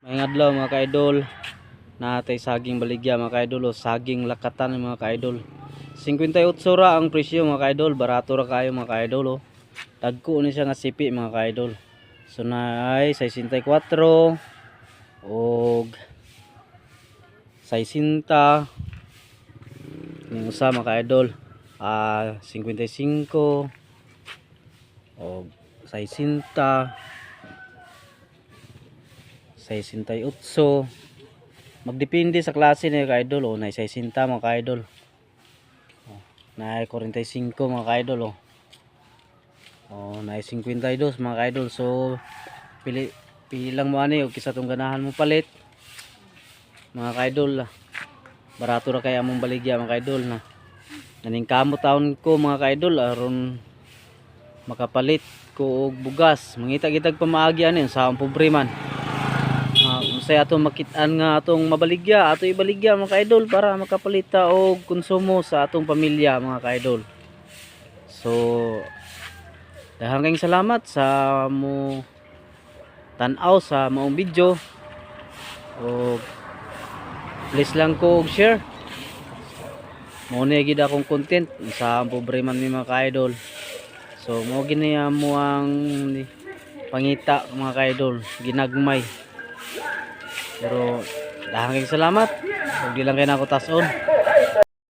Ngayong adlaw mga ka-idol, natay saging baligya mga ka-idol o saging lakatan mga ka-idol. 58 ra ang presyo mga ka-idol, barato ra kayo mga ka-idol o. Dagko ni siya nga sipi mga ka-idol. So naay 64 og 60 ning usa mga ka-idol, 55 og 60 68. Magdepende sa klase ni ka-idol o. Nay 60 mga ka-idol, nay 45 mga ka-idol o nay 52 mga ka-idol. So pili lang mo ani og kisa tong ganahan mo palit mga ka-idol. Barato ra kay among baligya mga ka-idol na naningkamot taon ko mga ka-idol aron makapalit ko og bugas. Mangita-gitag pamaagi ani sa pobre man. Unsay atong makit-an nga atong mabaligya, ato ibaligya mga ka-idol para makapalita og konsumo sa atong pamilya mga ka-idol. So daghang kayong salamat sa mo tan-aw sa maong video. O please lang ko og share. Mao ni gid akong content sa pobre man mi mga ka-idol. So mao gini mo ang pangita mga ka-idol, ginagmay. Pero daghang salamat. Ug di lang kay nako tas-on.